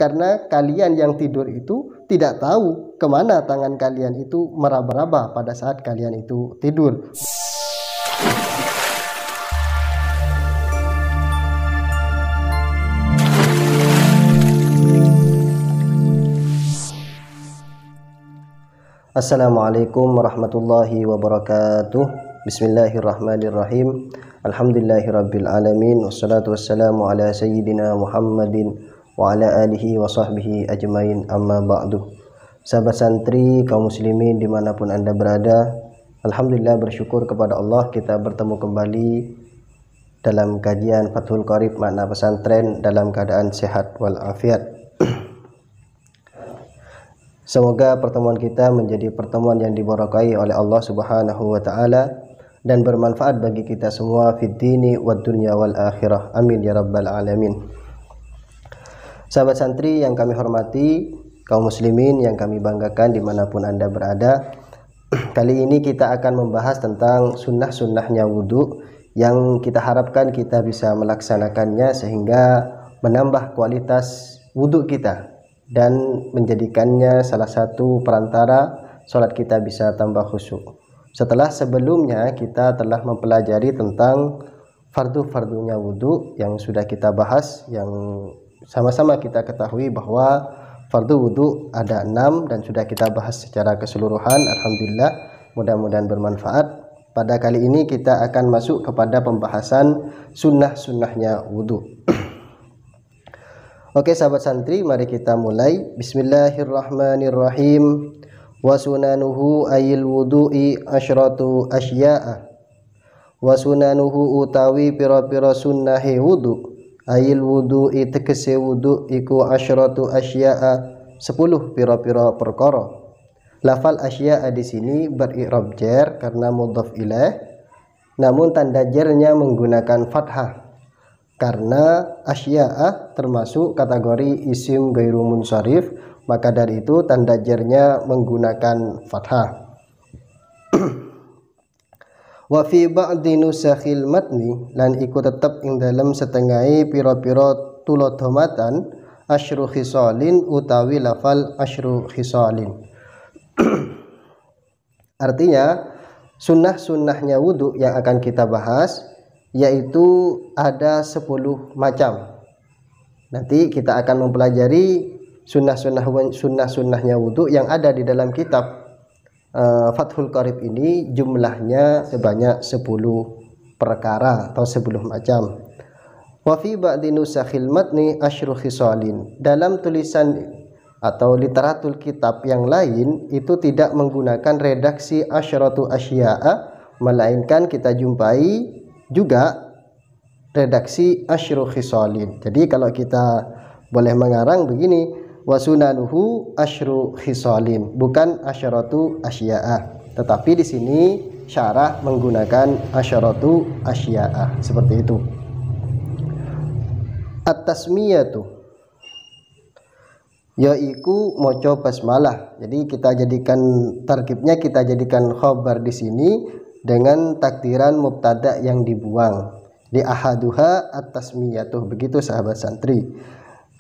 Karena kalian yang tidur itu tidak tahu kemana tangan kalian itu meraba-raba pada saat kalian itu tidur. Assalamualaikum warahmatullahi wabarakatuh. Bismillahirrahmanirrahim. Alhamdulillahirabbil alamin. Wassalatu wassalamu ala sayyidina Muhammadin wa ala alihi wa sahbihi ajmain, amma ba'du. Sahabat santri kaum muslimin dimanapun anda berada, alhamdulillah bersyukur kepada Allah kita bertemu kembali dalam kajian Fathul Qorib makna pesantren dalam keadaan sehat walafiat. Semoga pertemuan kita menjadi pertemuan yang diberkahi oleh Allah Subhanahu wa taala dan bermanfaat bagi kita semua fid dini wad dunya wal akhirah. Amin ya rabbal alamin. Sahabat santri yang kami hormati, kaum muslimin yang kami banggakan dimanapun anda berada, kali ini kita akan membahas tentang sunnah-sunnahnya wudhu yang kita harapkan kita bisa melaksanakannya sehingga menambah kualitas wudhu kita dan menjadikannya salah satu perantara sholat kita bisa tambah khusyuk. Setelah sebelumnya kita telah mempelajari tentang fardu-fardunya wudhu yang sudah kita bahas, yang sama-sama kita ketahui bahwa fardu wudhu ada 6 dan sudah kita bahas secara keseluruhan. Alhamdulillah, mudah-mudahan bermanfaat. Pada kali ini kita akan masuk kepada pembahasan sunnah-sunnahnya wudhu. Oke sahabat santri, mari kita mulai. Bismillahirrahmanirrahim. Wa sunanuhu ayil wudu'i asyratu asya'a. Wa sunanuhu utawi pira-pira sunnahe wudu. Ayil wudu'i tegese wudu iku asyratu asya'a 10 pira-pira perkara. Lafal asya'a di sini beri'rab jar karena mudhaf ilaih, namun tanda jarnya menggunakan fathah. Karena asya'a termasuk kategori isim ghairu munsharif, maka dari itu tanda jarnya menggunakan fathah. Wa fi ba'di nusakhil matni lan iku tetep ing dalam setengahe pira-pira tuladhamatan asyru khisalin utawi lafal asyru khisalin. Artinya sunnah-sunnahnya wudhu yang akan kita bahas yaitu ada 10 macam. Nanti kita akan mempelajari sunnah-sunnahnya wudhu yang ada di dalam kitab Fathul Qorib ini, jumlahnya sebanyak 10 perkara atau 10 macam. Wa fi ba'di nusakhil matni asyru khisalin. Dalam tulisan atau literatur kitab yang lain itu tidak menggunakan redaksi asyratu asya'a, melainkan kita jumpai juga redaksi asyru khisalin. Jadi kalau kita boleh mengarang begini, wasunanuhu asyru khisalin, bukan asyaratu asya'a. Tetapi di sini syarah menggunakan asyaratu asya'a seperti itu. At-tasmiyatu yaiku maca basmalah. Jadi kita jadikan tarkibnya, kita jadikan khabar di sini dengan takdiran mubtada yang dibuang. Di ahaduha at-tasmiyatu, begitu sahabat santri.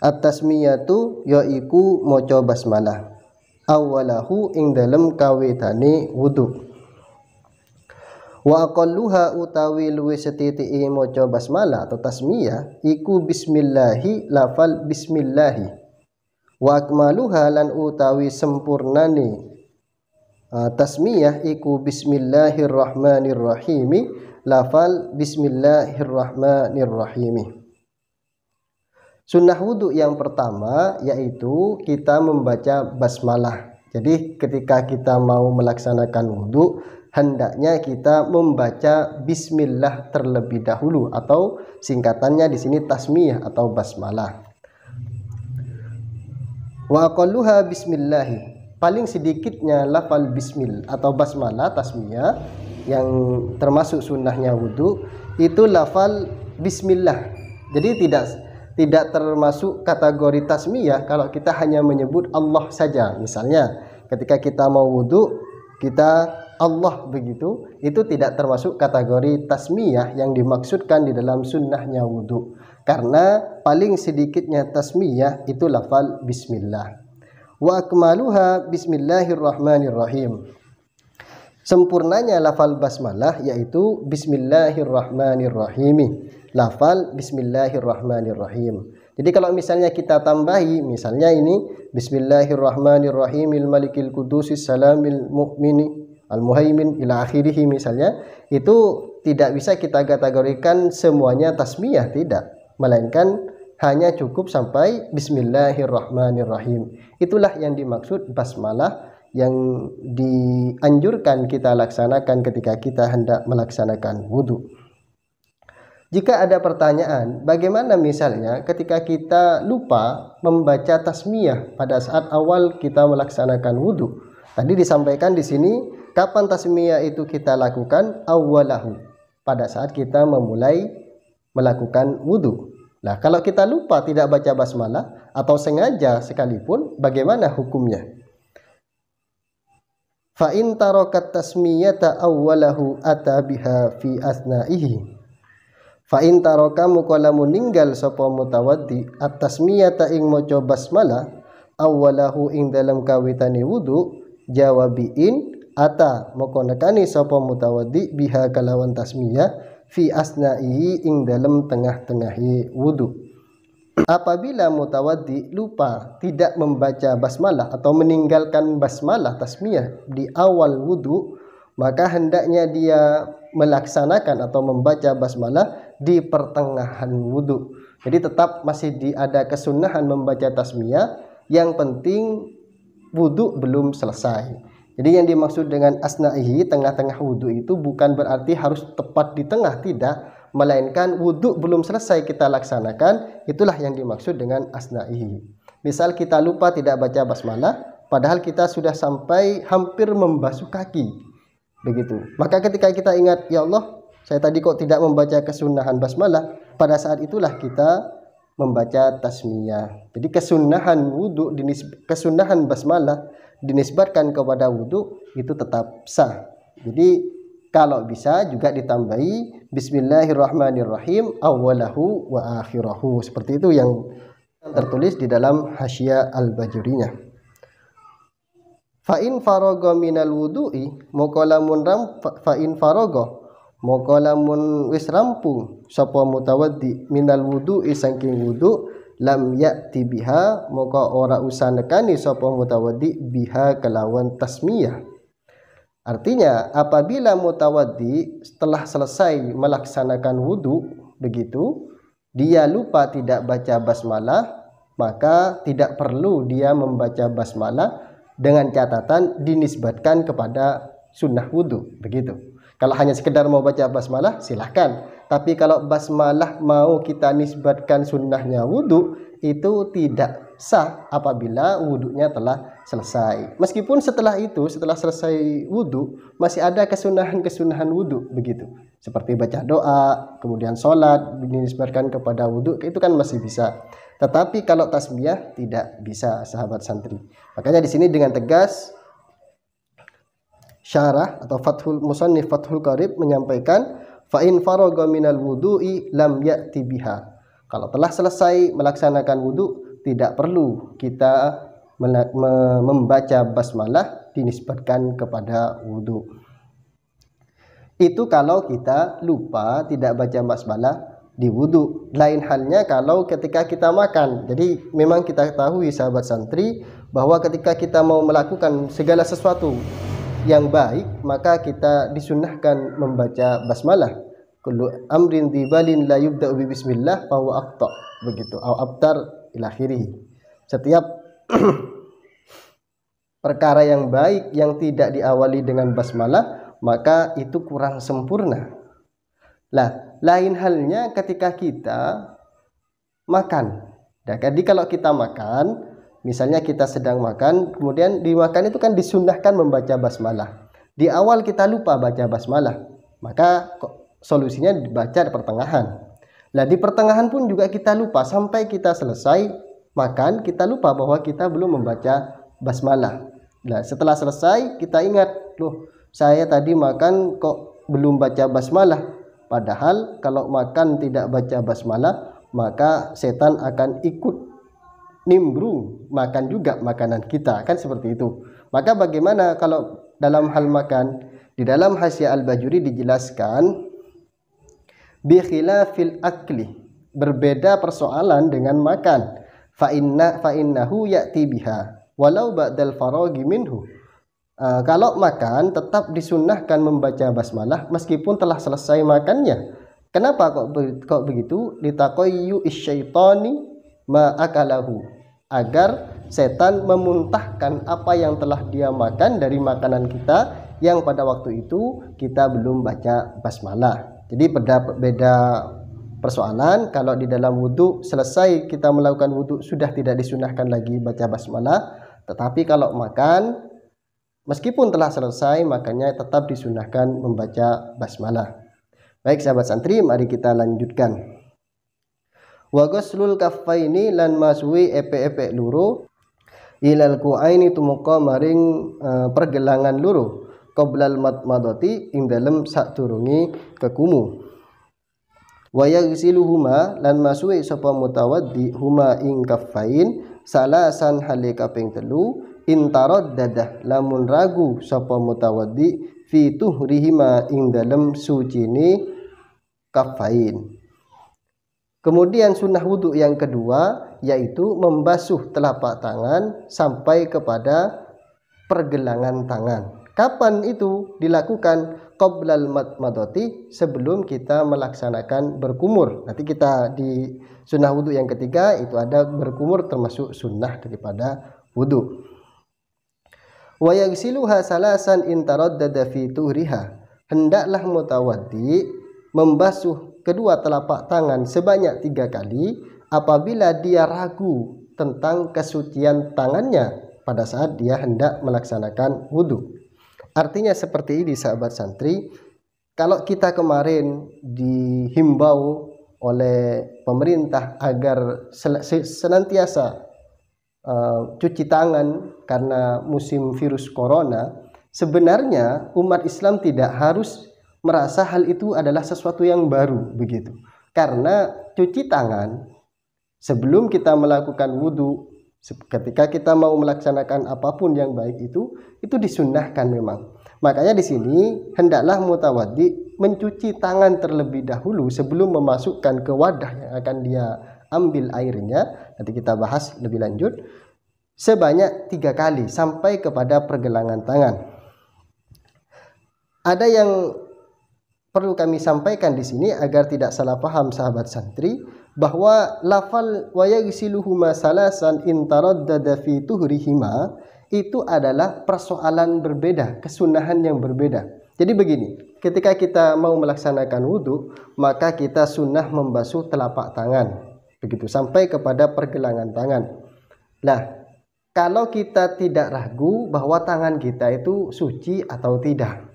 At-tasmiyatu yaiku maca basmalah awalahu ing dalem kawitane wudu. Wa aqalluha utawi luwih setitiki maca basmalah atau tasmiyah iku bismillahi, lafal bismillahi. Wa akmaluha lan utawi sempurnane tasmiyah iku bismillahirrahmanirrahim, lafal bismillahirrahmanirrahim. Sunnah wudhu yang pertama yaitu kita membaca basmalah. Jadi ketika kita mau melaksanakan wudhu, hendaknya kita membaca bismillah terlebih dahulu, atau singkatannya di sini tasmiyah atau basmalah. Wa aqalluha bismillahi, paling sedikitnya lafal bismil atau basmalah tasmiyah yang termasuk sunnahnya wudhu itu lafal bismillah. Jadi tidak termasuk kategori tasmiyah kalau kita hanya menyebut Allah saja. Misalnya ketika kita mau wudhu kita Allah begitu, itu tidak termasuk kategori tasmiyah yang dimaksudkan di dalam sunnahnya wudhu. karena paling sedikitnya tasmiyah itu lafal bismillah. Wa akmaluha bismillahirrahmanirrahim. Sempurnanya lafal basmalah yaitu bismillahirrahmanirrahim. Lafal bismillahirrahmanirrahim. Jadi kalau misalnya kita tambahi, misalnya ini bismillahirrahmanirrahimil malikil qudusis salamil mu'mini al-muhaimin ila akhirih, misalnya itu tidak bisa kita kategorikan semuanya tasmiyah, tidak, melainkan hanya cukup sampai bismillahirrahmanirrahim. Itulah yang dimaksud basmalah yang dianjurkan kita laksanakan ketika kita hendak melaksanakan wudhu. Jika ada pertanyaan, bagaimana misalnya ketika kita lupa membaca tasmiyah pada saat awal kita melaksanakan wudhu? Tadi disampaikan di sini, kapan tasmiyah itu kita lakukan? Awwalahu, pada saat kita memulai melakukan wudhu. Nah, kalau kita lupa tidak baca basmalah atau sengaja sekalipun, bagaimana hukumnya? Fa in tarakat tasmiyata awwalahu atabiha fi asna'ihi. Fa in taraka mukala meninggal sapa mutawaddi at-tasmiyata ing maca basmalah awwalahu ing dalam kawitane wudu, jawabiin ata moko nekani sapa mutawaddi biha kalawan tasmiyah fi asna'ihi ing dalam tengah-tengahi wudu. Apabila mutawaddi lupa tidak membaca basmalah atau meninggalkan basmalah tasmiyah di awal wudu, maka hendaknya dia melaksanakan atau membaca basmalah di pertengahan wudhu. Jadi tetap masih ada kesunahan membaca tasmiyah, yang penting wudhu belum selesai. Jadi yang dimaksud dengan asna'ihi, tengah-tengah wudhu itu bukan berarti harus tepat di tengah, tidak, melainkan wudhu belum selesai kita laksanakan, itulah yang dimaksud dengan asna'ihi. Misal kita lupa tidak baca basmalah, padahal kita sudah sampai hampir membasuh kaki, begitu. Maka ketika kita ingat, ya Allah, saya tadi kok tidak membaca kesunahan basmalah, pada saat itulah kita membaca tasmiyah. Jadi kesunahan wudu, kesunahan basmalah dinisbatkan kepada wudu itu tetap sah. Jadi kalau bisa juga ditambahi bismillahirrahmanirrahim awwalahu wa akhirahu. Seperti itu yang tertulis di dalam Hasyiah Al-Bajurinya. Fa in faraga minal wudu'i moko lamun fa in faraga moko lamun wis rampung sapa mutawaddi minal wudu'i saking wudu, lam ya'ti biha moko ora usah nekani sapa mutawaddi biha kelawan tasmiyah. Artinya apabila mutawaddi setelah selesai melaksanakan wudu, begitu dia lupa tidak baca basmalah, maka tidak perlu dia membaca basmalah, dengan catatan dinisbatkan kepada sunnah wudu, begitu. Kalau hanya sekedar mau baca basmalah silahkan, tapi kalau basmalah mau kita nisbatkan sunnahnya wudu, itu tidak sah apabila wudunya telah selesai. Meskipun setelah itu, setelah selesai wudu, masih ada kesunahan-kesunahan wudu, begitu. Seperti baca doa, kemudian sholat dinisbatkan kepada wudu, itu kan masih bisa. Tetapi kalau tasmiyah tidak bisa, sahabat santri. Makanya di sini dengan tegas syarah atau Fathul Musannif Fathul Qarib menyampaikan fa in faragha minal wudu'i lam ya'ti biha. Kalau telah selesai melaksanakan wudu, tidak perlu kita membaca basmalah dinisbatkan kepada wudu. Itu kalau kita lupa tidak baca basmalah di wudu. Lain halnya kalau ketika kita makan. Jadi memang kita ketahui sahabat santri bahwa ketika kita mau melakukan segala sesuatu yang baik, maka kita disunnahkan membaca basmalah. Kullu amrin dibalin la yubda'u bi bismillah fa huwa aqta, begitu, au abtar ila akhirih. Setiap perkara yang baik yang tidak diawali dengan basmalah, maka itu kurang sempurna. Lah, lain halnya ketika kita makan. Jadi kalau kita makan, misalnya kita sedang makan, kemudian dimakan itu kan disunnahkan membaca basmalah. Di awal kita lupa baca basmalah, maka solusinya dibaca di pertengahan. Nah, di pertengahan pun juga kita lupa, sampai kita selesai makan, kita lupa bahwa kita belum membaca basmalah. Nah, setelah selesai kita ingat, loh, saya tadi makan kok belum baca basmalah. Padahal kalau makan tidak baca basmalah, maka setan akan ikut nimbrung makan juga makanan kita, kan seperti itu. Maka bagaimana kalau dalam hal makan? Di dalam Hasyiah Al-Bajuri dijelaskan bi khilafil akli, berbeda persoalan dengan makan. Fa innahu ya'ti biha walau ba'dal faraghi minhu. Kalau makan tetap disunnahkan membaca basmalah meskipun telah selesai makannya. Kenapa kok begitu? Litaqayyu isyaitani ma akalahu, agar setan memuntahkan apa yang telah dia makan dari makanan kita yang pada waktu itu kita belum baca basmalah. Jadi beda persoalan kalau di dalam wudhu selesai kita melakukan wudhu sudah tidak disunahkan lagi baca basmalah, tetapi kalau makan meskipun telah selesai makannya tetap disunahkan membaca basmalah. Baik sahabat santri, mari kita lanjutkan. Wa ghuslul kaffaini lan masui epe-epe luru ilal ku'aini tumuqa maring pergelangan luru qoblal madmadati ing dalem saturungi kekumu. Wa yaghsiluhuma lan masui sapa mutawaddi huma ing kaffain salasan hale kaping telu intaraddadah lamun ragu sapa mutawaddi fi tuhrihima ing dalem sucine kaffain. Kemudian sunnah wudhu yang kedua yaitu membasuh telapak tangan sampai kepada pergelangan tangan. Kapan itu dilakukan? Qoblal madmadati, sebelum kita melaksanakan berkumur. Nanti kita di sunnah wudhu yang ketiga itu ada berkumur termasuk sunnah daripada wudhu. Wa yaghsiluha salasan in taraddada fi tuhriha, hendaklah mutawaddi membasuh kedua telapak tangan sebanyak 3 kali apabila dia ragu tentang kesucian tangannya pada saat dia hendak melaksanakan wudhu. Artinya seperti ini sahabat santri, kalau kita kemarin dihimbau oleh pemerintah agar senantiasa cuci tangan karena musim virus corona, sebenarnya umat Islam tidak harus merasa hal itu adalah sesuatu yang baru begitu. Karena cuci tangan sebelum kita melakukan wudhu, ketika kita mau melaksanakan apapun yang baik itu disunnahkan memang. Makanya di sini hendaklah mutawaddi mencuci tangan terlebih dahulu sebelum memasukkan ke wadah yang akan dia ambil airnya. Nanti kita bahas lebih lanjut. Sebanyak 3 kali sampai kepada pergelangan tangan. Ada yang perlu kami sampaikan di sini agar tidak salah paham sahabat santri, bahwa lafal wa yaghsiluhuma salasan in taraddada fi tuhrihima itu adalah persoalan berbeda, kesunahan yang berbeda. Jadi begini, ketika kita mau melaksanakan wudhu, maka kita sunnah membasuh telapak tangan, begitu sampai kepada pergelangan tangan. Nah, kalau kita tidak ragu bahwa tangan kita itu suci atau tidak,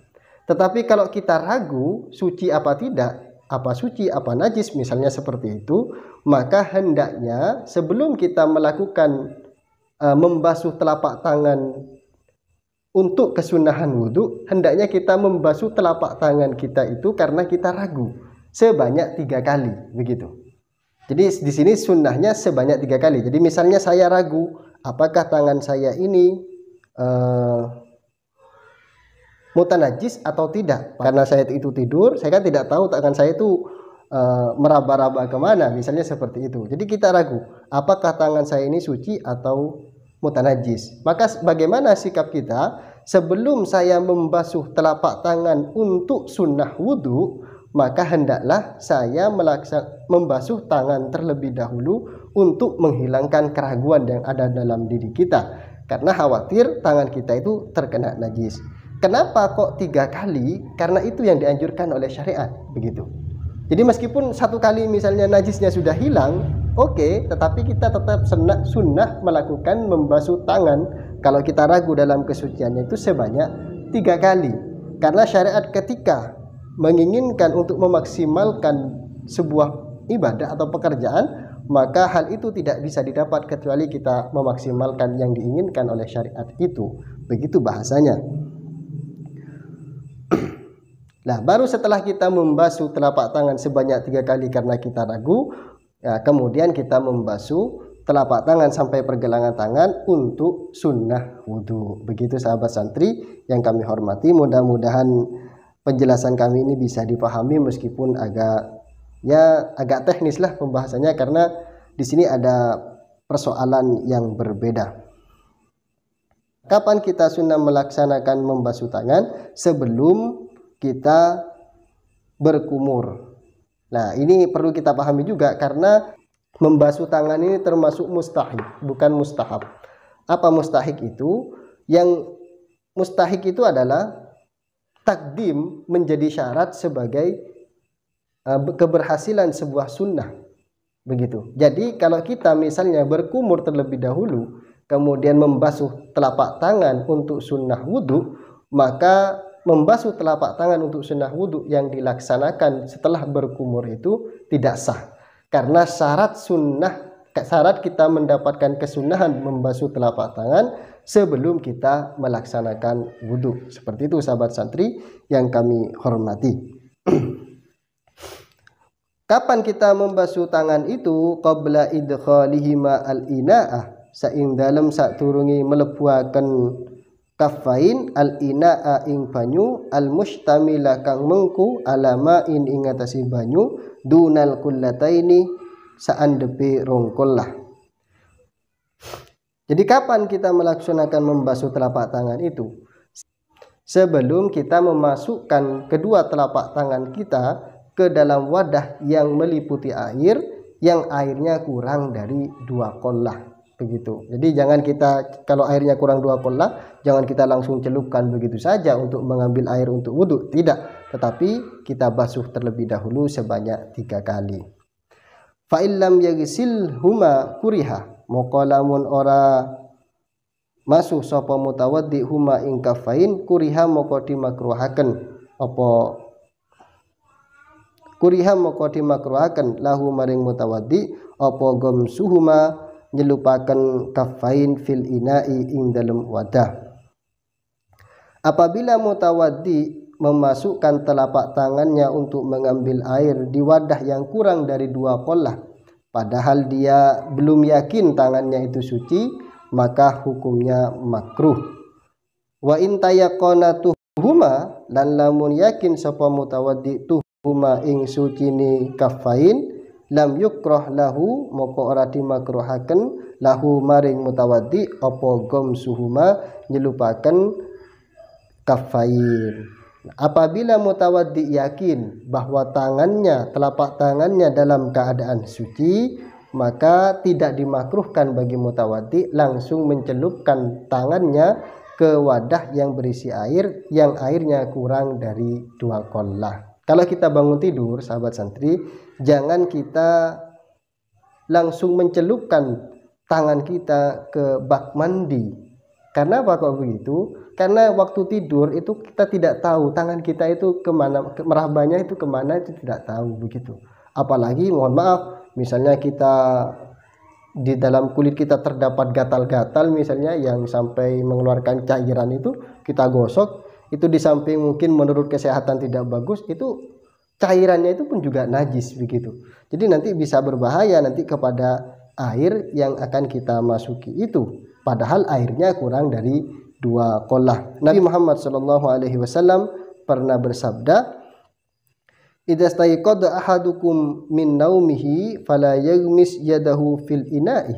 tetapi kalau kita ragu suci apa tidak, apa suci apa najis misalnya seperti itu, maka hendaknya sebelum kita melakukan membasuh telapak tangan untuk kesunahan wudhu, hendaknya kita membasuh telapak tangan kita itu karena kita ragu sebanyak 3 kali begitu. Jadi di sini sunnahnya sebanyak 3 kali. Jadi misalnya saya ragu apakah tangan saya ini mutanajis atau tidak, karena saya itu tidur, saya kan tidak tahu tangan saya itu meraba-raba kemana, misalnya seperti itu. Jadi kita ragu apakah tangan saya ini suci atau mutanajis. Maka bagaimana sikap kita sebelum saya membasuh telapak tangan untuk sunnah wudhu, maka hendaklah saya membasuh tangan terlebih dahulu untuk menghilangkan keraguan yang ada dalam diri kita, karena khawatir tangan kita itu terkena najis. Kenapa kok 3 kali? Karena itu yang dianjurkan oleh syariat begitu. Jadi meskipun 1 kali misalnya najisnya sudah hilang, oke, tetapi kita tetap sunnah melakukan membasuh tangan kalau kita ragu dalam kesuciannya itu sebanyak 3 kali. Karena syariat ketika menginginkan untuk memaksimalkan sebuah ibadah atau pekerjaan, maka hal itu tidak bisa didapat kecuali kita memaksimalkan yang diinginkan oleh syariat itu. Begitu bahasanya. Nah, baru setelah kita membasuh telapak tangan sebanyak 3 kali karena kita ragu, Ya, kemudian kita membasuh telapak tangan sampai pergelangan tangan untuk sunnah wudhu. Begitu sahabat santri yang kami hormati, mudah-mudahan penjelasan kami ini bisa dipahami meskipun agak teknis lah pembahasannya, karena di sini ada persoalan yang berbeda. Kapan kita sunnah melaksanakan membasuh tangan? Sebelum kita berkumur. Nah, ini perlu kita pahami juga, karena membasuh tangan ini termasuk mustahik, bukan mustahab. Apa mustahik itu? Yang mustahik itu adalah takdim menjadi syarat sebagai keberhasilan sebuah sunnah. Begitu. Jadi kalau kita misalnya berkumur terlebih dahulu, kemudian membasuh telapak tangan untuk sunnah wudhu, maka membasuh telapak tangan untuk sunnah wudhu yang dilaksanakan setelah berkumur itu tidak sah. Karena syarat kita mendapatkan kesunahan membasuh telapak tangan sebelum kita melaksanakan wudhu. Seperti itu sahabat santri yang kami hormati. Kapan kita membasuh tangan itu? Qabla idkhalihima al-ina'ah, saing dalam saturungi melebuaken kafain al-ina'a ing banyu al-mustamila kang mengku alama ing atase banyu dunal kullataini saandepe rongkollah. Jadi kapan kita melaksanakan membasuh telapak tangan itu? Sebelum kita memasukkan kedua telapak tangan kita ke dalam wadah yang meliputi air, yang airnya kurang dari 2 qollah. Begitu. Jadi jangan kita, kalau airnya kurang 2 qollah, jangan kita langsung celupkan begitu saja untuk mengambil air untuk wudhu. Tidak. Tetapi kita basuh terlebih dahulu sebanyak 3 kali. Fa illam yaghsil huma kuriha, moko lamun ora masuh sapa mutawaddi huma ing kafain kuriha moko dimakruhaken apa kuriha moko dimakruhaken lahu maring mutawaddi apa gomsuhuma nyelupaken kafain fil ina'i ing dalem wadah. Apabila mutawaddi memasukkan telapak tangannya untuk mengambil air di wadah yang kurang dari 2 qollah, padahal dia belum yakin tangannya itu suci, maka hukumnya makruh. Wa in tayaqana tuhuma, lan lamun yakin sapa mutawaddi tuhuma ing sucine kafain, lam yukrah lahu moko ora dimakruhaken lahu maring mutawaddi apa gomsuhuma nyelupaken kafain. Apabila mutawaddi yakin bahwa telapak tangannya dalam keadaan suci, maka tidak dimakruhkan bagi mutawaddi langsung mencelupkan tangannya ke wadah yang berisi air yang airnya kurang dari 2 qollah. Kalau kita bangun tidur, sahabat santri, jangan kita langsung mencelupkan tangan kita ke bak mandi. Karena apa kok begitu? Karena waktu tidur itu kita tidak tahu tangan kita itu kemana, merabanya itu kemana, itu tidak tahu begitu. Apalagi mohon maaf, misalnya kita di dalam kulit kita terdapat gatal-gatal misalnya yang sampai mengeluarkan cairan, itu kita gosok, itu di samping mungkin menurut kesehatan tidak bagus, itu cairannya itu pun juga najis begitu. Jadi nanti bisa berbahaya nanti kepada air yang akan kita masuki itu. Padahal airnya kurang dari 2 qollah. Nabi Muhammad SAW pernah bersabda, idza staiqadha ahadukum min naumihi fala yaghmis yadahu fil ina'i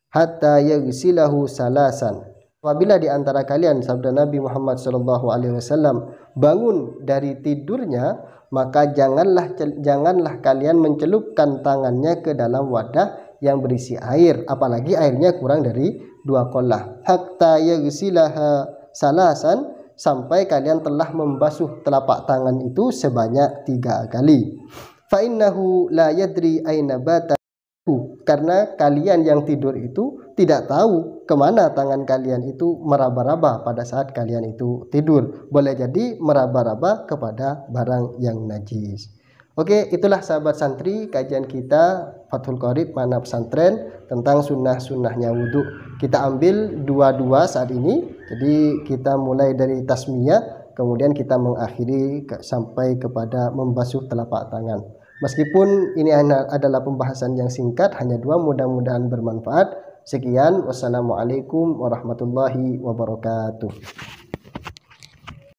hatta yaghsilahu salasan. Apabila di antara kalian, sabda Nabi Muhammad SAW, bangun dari tidurnya, maka janganlah kalian mencelupkan tangannya ke dalam wadah yang berisi air, apalagi airnya kurang dari 2 qollah, hatta yaghsilaha salasan, sampai kalian telah membasuh telapak tangan itu sebanyak 3 kali. Fa innahu la yadri aina bata, karena kalian yang tidur itu tidak tahu kemana tangan kalian itu meraba-raba pada saat kalian itu tidur. Boleh jadi meraba-raba kepada barang yang najis. Oke, itulah sahabat santri kajian kita Fathul Qorib Makna Pesantren tentang sunnah-sunnahnya wudhu. Kita ambil 2 saat ini. Jadi kita mulai dari tasmiyah, kemudian kita mengakhiri sampai kepada membasuh telapak tangan. Meskipun ini adalah pembahasan yang singkat, hanya dua, mudah-mudahan bermanfaat. Sekian, wassalamualaikum warahmatullahi wabarakatuh.